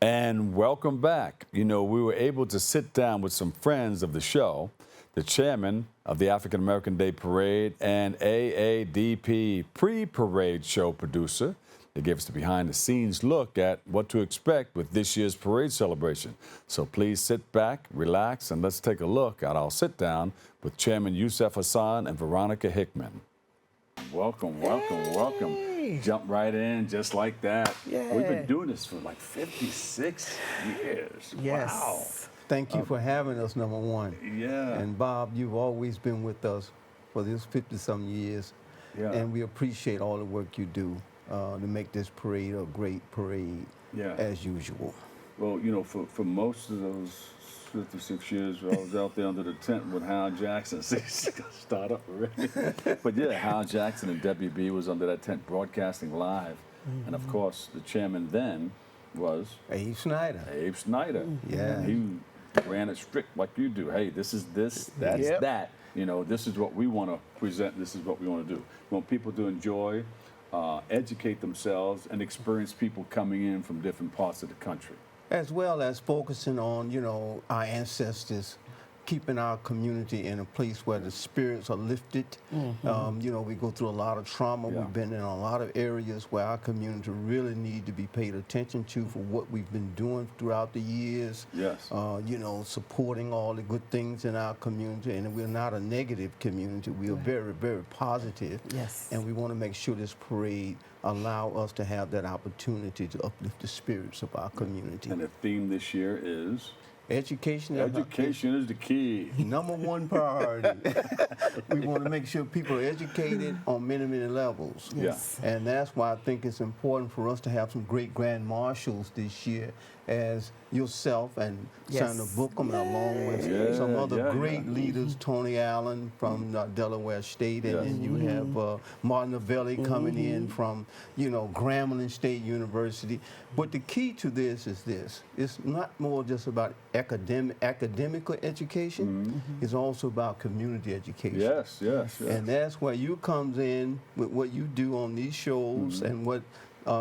And welcome back. You know, we were able to sit down with some friends of the show, the chairman of the African American Day Parade and AADP pre-parade show producer. They gave us the behind-the-scenes look at what to expect with this year's parade celebration. So please sit back, relax, and let's take a look at our sit-down with Chairman Yusuf Hasan and Veronica Hickman. Welcome, welcome, welcome. Jump right in just like that. Yeah. We've been doing this for like 56 years. Yes. Wow. Thank you for having us, number one. Yeah. And Bob, you've always been with us for this 50-some years. Yeah. And we appreciate all the work you do to make this parade a great parade, as usual. Well, you know, for most of those 56 years, I was out there under the tent with Hal Jackson. See, start up already. But yeah, Hal Jackson and WB was under that tent broadcasting live. And of course, the chairman then was Abe Snyder. Abe Snyder. Yeah. He ran it strict like you do. Hey, this is this, that's that. You know, this is what we want to present, this is what we want to do. We want people to enjoy, educate themselves, and experience people coming in from different parts of the country. As well as focusing on, you know, our ancestors, keeping our community in a place where the spirits are lifted. You know, we go through a lot of trauma. We've been in a lot of areas where our community really need to be paid attention to for what we've been doing throughout the years. Yes. You know, supporting all the good things in our community. And we're not a negative community. We are very, very positive. Yes. And we want to make sure this parade allow us to have that opportunity to uplift the spirits of our community. And the theme this year is? Education. Education is the key. Number one priority. We want to make sure people are educated on many, many levels. Yes. And that's why I think it's important for us to have some great grand marshals this year, as yourself and Senator Bookham, along with some other great leaders, Tony Allen from Delaware State, and then you have Martin Novelli coming in from, you know, Grambling State University. But the key to this is this. It's not more just about academic education. It's also about community education. Yes, yes, yes. And that's where you comes in with what you do on these shows and what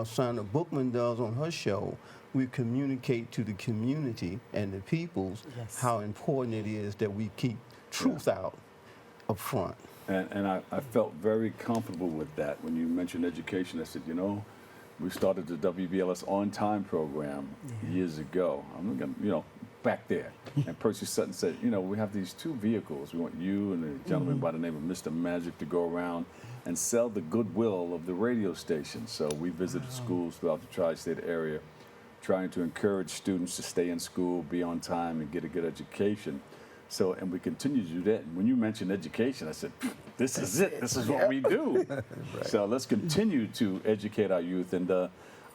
Senator Bookman does on her show. We communicate to the community and the peoples how important it is that we keep truth out up front. And I felt very comfortable with that when you mentioned education. I said, you know, we started the WBLS On Time program years ago. I'm gonna, you know, back there. And Percy Sutton said, you know, we have these two vehicles. We want you and a gentleman by the name of Mr. Magic to go around and sell the goodwill of the radio station. So we visited schools throughout the tri-state area, trying to encourage students to stay in school, be on time, and get a good education. So, and we continue to do that. And when you mentioned education, I said, this is it. This is what we do. So let's continue to educate our youth. And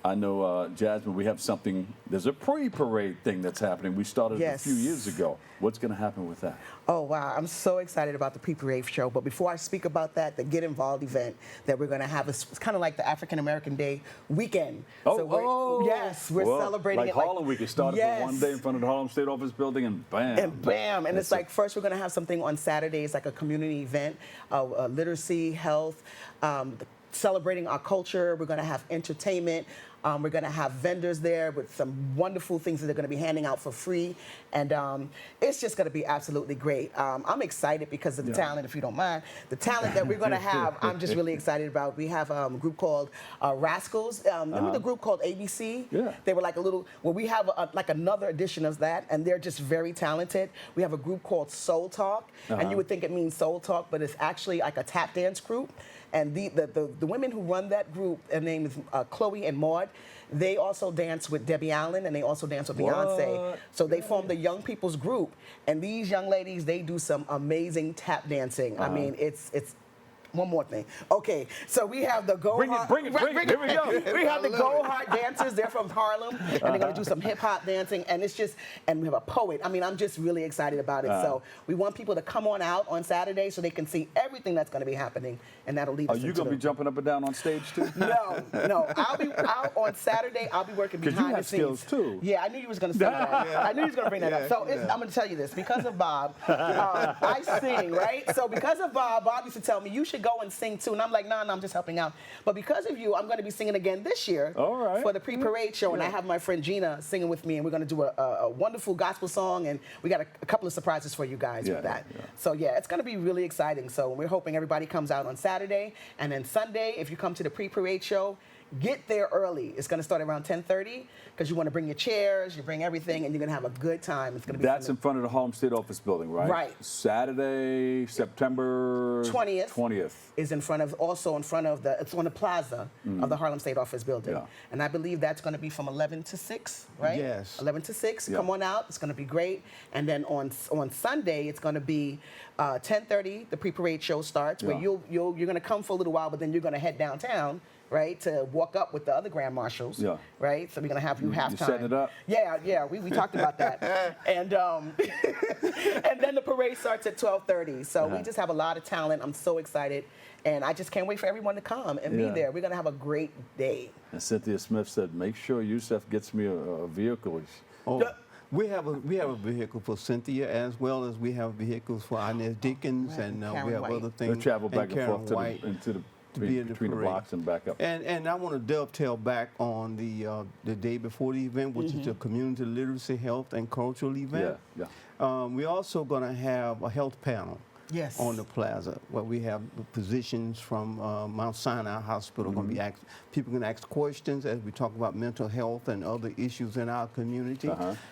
I know, Jasmine, we have something, there's a pre-parade thing that's happening. We started a few years ago. What's going to happen with that? Oh, wow. I'm so excited about the pre-parade show. But before I speak about that, the Get Involved event that we're going to have is kind of like the African American Day weekend. Yes, we're celebrating like it. Harlem Week. It started for one day in front of the Harlem State Office building, and bam. And bam. And it's like, first we're going to have something on Saturdays, like a community event, literacy, health, celebrating our culture. We're going to have entertainment. We're going to have vendors there with some wonderful things that they're going to be handing out for free. And it's just going to be absolutely great. I'm excited because of the talent, if you don't mind. The talent that we're going to have, I'm just really excited about. We have a group called Rascals. Remember the group called ABC? Yeah. They were like a little, well, we have like another edition of that, and they're just very talented. We have a group called Soul Talk, and you would think it means Soul Talk, but it's actually like a tap dance group. And the women who run that group, their name is Chloe and Maud. They also dance with Debbie Allen, and they also dance with Beyonce. So they formed the Young People's Group. And these young ladies, they do some amazing tap dancing. I mean, it's one more thing. Okay, so we have the Go Hard. Bring it. Here we go. We have the Go Hard dancers. They're from Harlem, and they're going to do some hip hop dancing. And it's just, and we have a poet. I mean, I'm just really excited about it. So we want people to come on out on Saturday so they can see everything that's going to be happening, and that'll lead us. Are you going to be jumping up and down on stage too? No. I'll be out on Saturday. I'll be working behind the scenes. Because you have skills too. Yeah, I knew you was going to say that. I knew you was going to bring that up. So I'm going to tell you this. Because of Bob, I sing, right? So because of Bob used to tell me, you should should go and sing too. And I'm like, no, I'm just helping out. But because of you, I'm going to be singing again this year All right. for the pre-parade show. And I have my friend Gina singing with me, and we're going to do a wonderful gospel song. And we got a couple of surprises for you guys with that. Yeah. So yeah, it's going to be really exciting. So we're hoping everybody comes out on Saturday. And then Sunday, if you come to the pre-parade show, get there early. It's going to start around 10:30 because you want to bring your chairs, you bring everything, and you're going to have a good time. It's going to be That's in front of the Harlem State Office building, right? Right. Saturday, September 20th. Is in front of it's on the plaza of the Harlem State Office building. Yeah. And I believe that's going to be from 11 to 6, right? Yes. 11 to 6. Yeah. Come on out. It's going to be great. And then on Sunday, it's going to be 10:30. The pre-parade show starts, where Yeah. you're going to come for a little while, but then you're going to head downtown, right, to walk up with the other grand marshals. Yeah. Right. So we're going to have you halftime. You setting it up? Yeah. We talked about that. And and then the parade starts at 12:30. So we just have a lot of talent. I'm so excited. And I just can't wait for everyone to come and be Yeah. there. We're going to have a great day. And Cynthia Smith said, make sure Yusuf gets me a vehicle. Oh, we have a vehicle for Cynthia, as well as we have vehicles for Inez Dickens, Right. and Karen we have White. other They things. travel back and Karen forth to White between in the the parade. blocks and back up. And I want to dovetail back on the day before the event, which is the community literacy, health, and cultural event. Yeah. We're also going to have a health panel. Yes. On the plaza, where we have physicians from Mount Sinai Hospital going to be people can ask questions as we talk about mental health and other issues in our community,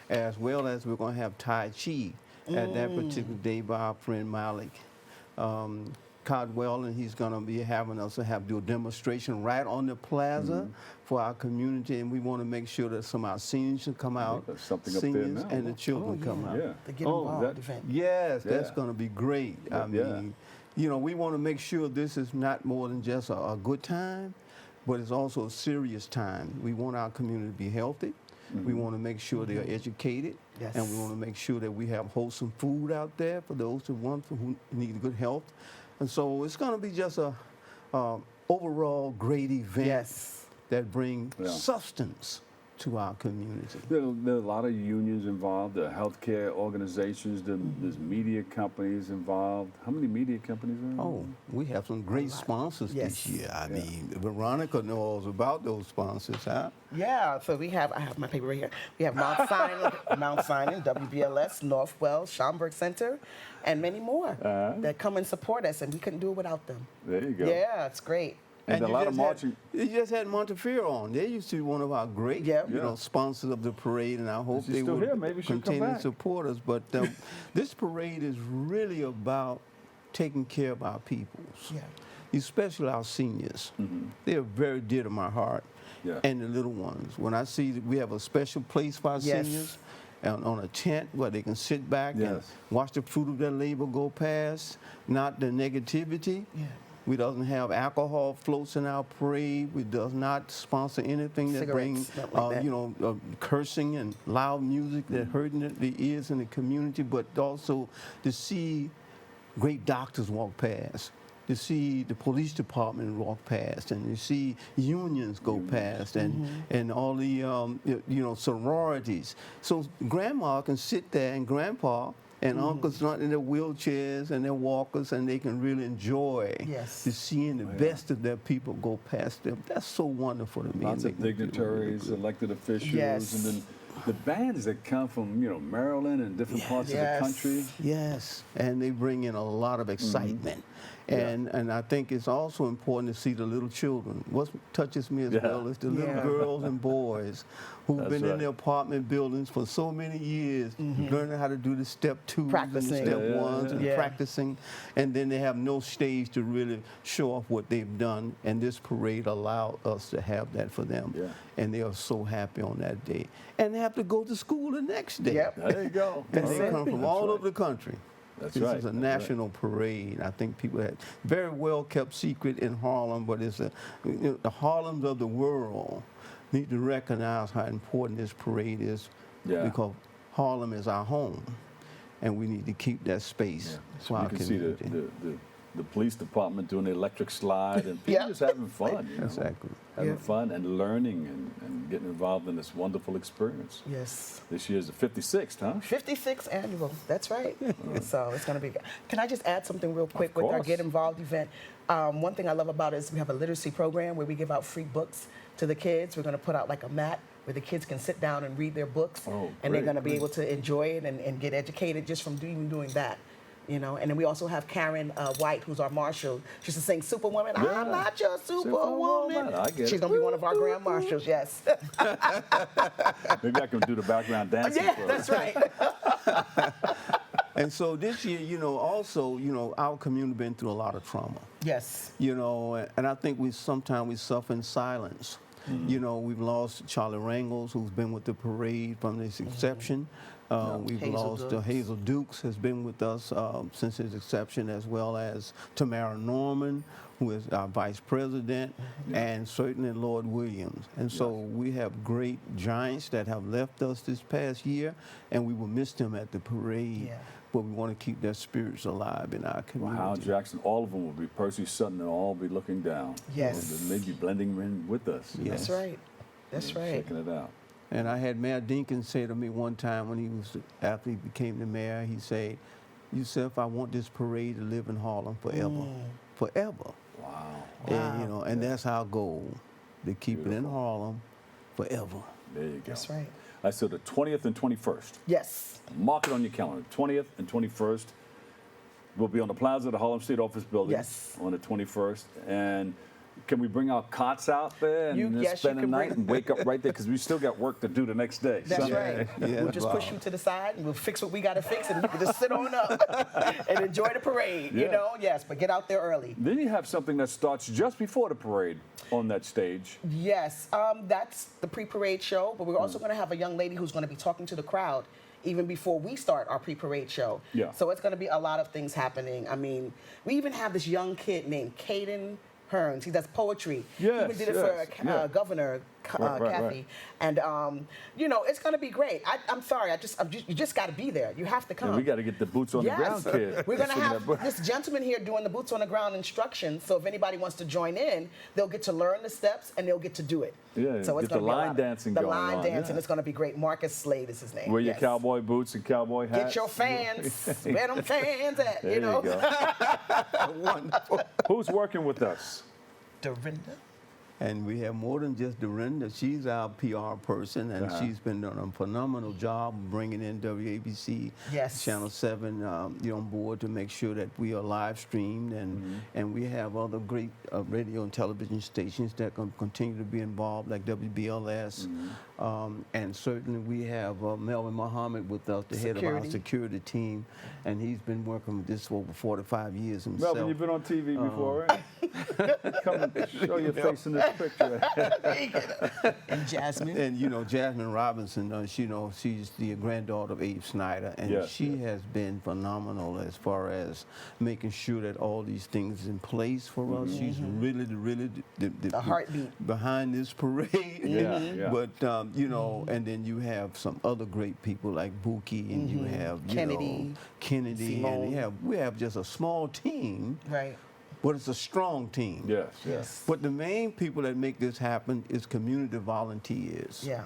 as well as we're going to have Tai Chi at that particular day by our friend Malik Codwell, and he's going to be having us to do a demonstration right on the plaza for our community, and we want to make sure that some of our seniors can come out, there's something up there seniors now. and the children come out. Yeah. The Get Oh, Involved that- event. Yes, that's Yeah. going to be great. I mean, we want to make sure this is not more than just a good time, but it's also a serious time. We want our community to be healthy. We want to make sure they are educated. Yes. And we want to make sure that we have wholesome food out there for those who need good health. And so it's going to be just a overall great event Yes. that brings Yeah. substance to our community. There are a lot of unions involved, the healthcare organizations, there's media companies involved. How many media companies are involved? Oh, we have some great sponsors Yes. this year. I mean, Veronica knows about those sponsors, huh? Yeah, so I have my paper right here. We have Mount Sinai, WBLS, Northwell, Schaumburg Center, and many more that come and support us, and we couldn't do it without them. There you go. Yeah, it's great. And a you lot of just marching. You just had Montefiore on. They used to be one of our great, Yeah. sponsors of the parade, and I hope She's they still will here. Maybe she'll come continue to back. support us. But this parade is really about taking care of our peoples, Yeah. especially our seniors. They are very dear to my heart, Yeah. and the little ones. When I see that we have a special place for our Yes. seniors, on a tent where they can sit back and Yes. watch the fruit of their labor go past, not the negativity. Yeah. We doesn't have alcohol floats in our parade. We does not sponsor anything that brings, Cigarettes, nothing like that. cursing and loud music that hurting the ears in the community. But also to see great doctors walk past, to see the police department walk past, and to see unions go past, and all the sororities. So grandma can sit there, and grandpa and uncles not in their wheelchairs and their walkers, and they can really enjoy Yes. to seeing the best of their people go past them. That's so wonderful to me. Lots It of makes me feel really dignitaries, good. elected officials, Yes. and then the bands that come from Maryland and different parts of the Yes. country. Yes, and they bring in a lot of excitement. And I think it's also important to see the little children. What touches me as well is the little girls and boys who've That's been in right. their apartment buildings for so many years, learning how to do the step 2s and the Practicing. step Yeah, 1s and yeah. practicing. And then they have no stage to really show off what they've done. And this parade allowed us to have that for them. Yeah. And they are so happy on that day. And they have to go to school the next day. Yep. There you go. And All they right. come from That's all right. over the country. That's This right. is a That's right. national parade. I think people had very well kept secret in Harlem, but it's the Harlems of the world need to recognize how important this parade is, Yeah. because Harlem is our home, and we need to keep that space Yeah. for So our you can see community. the the police department doing the electric slide, and people just having fun. You know? Exactly. Having fun and learning and getting involved in this wonderful experience. Yes. This year's the 56th, huh? 56th annual. That's right. So it's going to be. Can I just add something real quick with our course. Get Involved event? One thing I love about it is we have a literacy program where we give out free books to the kids. We're going to put out like a mat where the kids can sit down and read their books, and they're going to be able to enjoy it and get educated just from even doing that. You know, and then we also have Karen White, who's our marshal. She used to sing Superwoman. Yeah. I'm not your Superwoman. I get She's going to be one of our grand marshals, yes. Maybe I can do the background dancing for her. That's right. And so this year, you know, also, you know, our community been through a lot of trauma. Yes. You know, and I think sometimes we suffer in silence. You know, we've lost Charlie Rangels, who's been with the parade from its inception. We've Hazel lost Dukes. Hazel Dukes has been with us since its inception, as well as Tamara Norman, who is our vice president, and certainly Lord Williams. And so we have great giants that have left us this past year, and we will miss them at the parade. Yeah. But we want to keep their spirits alive in our community. Wow, Jackson, all of them will be Percy Sutton, and all be looking down. Yes. They may be blending in with us. you know, That's right. That's right. Checking it out. And I had Mayor Dinkins say to me one time when after he became the mayor, he said, Yusuf, I want this parade to live in Harlem forever. Forever. Wow. And, you know, and that's our goal, to keep it in Beautiful. Harlem forever. There you go. That's right. I said the 20th and 21st. Yes. Mark it on your calendar. 20th and 21st. We'll be on the plaza of the Harlem State Office Building Yes. on the 21st. And can we bring our cots out there and Yes, you spend the can night bring- and wake up right there? Because we still got work to do the next day. That's Sunday. right. Yeah, We'll just push wow. you to the side and we'll fix what we got to fix and you can just sit on up and enjoy the parade, you Yeah. know? Yes, but get out there early. Then you have something that starts just before the parade on that stage. Yes, that's the pre-parade show, but we're also going to have a young lady who's going to be talking to the crowd even before we start our pre-parade show. Yeah. So it's going to be a lot of things happening. I mean, we even have this young kid named Caden Hearns. He does poetry. Yes, he even did it yes, for yeah. Governor Right, Kathy. right. And, you know, it's going to be great. I'm sorry. You just got to be there. You have to come. And we got to get the boots on the ground kid. We're going to Sing have that book. this gentleman here doing the boots on the ground instructions. So if anybody wants to join in, they'll get to learn the steps and they'll get to do it. Yeah, so it's get the gonna be a line lot. dancing The going line on, dancing yeah. is going to be great. Marcus Slade is his name. Wear your Yes. cowboy boots and cowboy hats. Get your fans. Where them fans at? There you know. you go. Wonderful. Who's working with us? Dorinda. And we have more than just Dorinda. She's our PR person, and she's been doing a phenomenal job bringing in WABC, Yes. Channel 7, on board to make sure that we are live streamed, and we have other great radio and television stations that can continue to be involved, like WBLS, and certainly we have Melvin Muhammad with us, the head of our security team, and he's been working with this for over 45 years himself. Melvin, you've been on TV before, right? Come and show your face in this picture. And Jasmine. And Jasmine Robinson, she's the granddaughter of Abe Snyder, and Yes, she has been phenomenal as far as making sure that all these things in place for us. She's really the heartbeat behind this parade. Yeah. But and then you have some other great people like Buki, and you have Kennedy, Kennedy, Simone. and we have just a small team, Right. but it's a strong team. Yes. But the main people that make this happen is community volunteers. Yeah.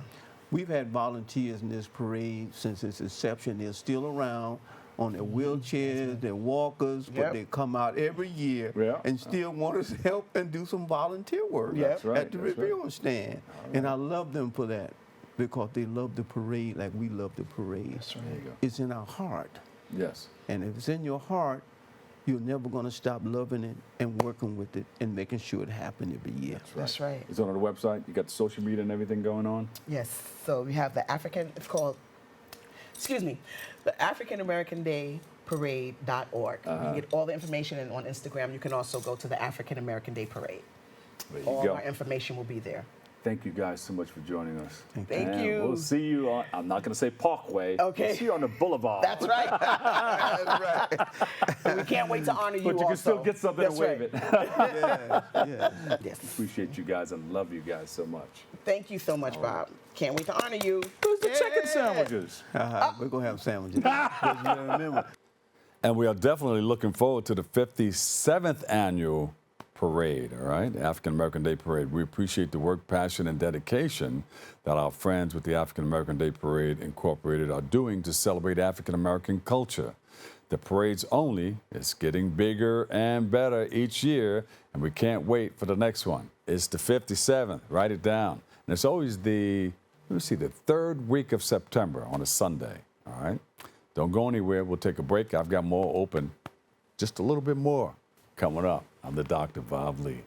We've had volunteers in this parade since its inception. They're still around on their wheelchairs, their walkers, but Yep. they come out every year and still want us to help and do some volunteer work That's right, at the that's right. review stand. And I love them for that because they love the parade like we love the parade. That's right. There you go. It's in our heart. Yes. And if it's in your heart, you're never going to stop loving it and working with it and making sure it happens every year. That's right. It's on the website. You got the social media and everything going on. Yes. So we have the the African American Day Parade.org. You can get all the information, and on Instagram you can also go to the African American Day Parade. There you All go. our information will be there. Thank you guys so much for joining us. Thank And you. We'll see you on, I'm not going to say Parkway. Okay. We'll see you on the Boulevard. That's right. That's right. And we can't wait to honor you But you can also. still get something That's to wave right. it. Yeah. Yes. Appreciate you guys and love you guys so much. Thank you so much, Bob. Can't wait to honor you. Who's the chicken sandwiches? We're going to have sandwiches. But you gotta remember, And we are definitely looking forward to the 57th annual parade, all right? African American Day Parade. We appreciate the work, passion, and dedication that our friends with the African American Day Parade Incorporated are doing to celebrate African American culture. The parade's only is getting bigger and better each year, and we can't wait for the next one. It's the 57th. Write it down. And it's always the third week of September on a Sunday, all right? Don't go anywhere. We'll take a break. I've got more open, just a little bit more coming up. I'm the Dr. Bob Lee.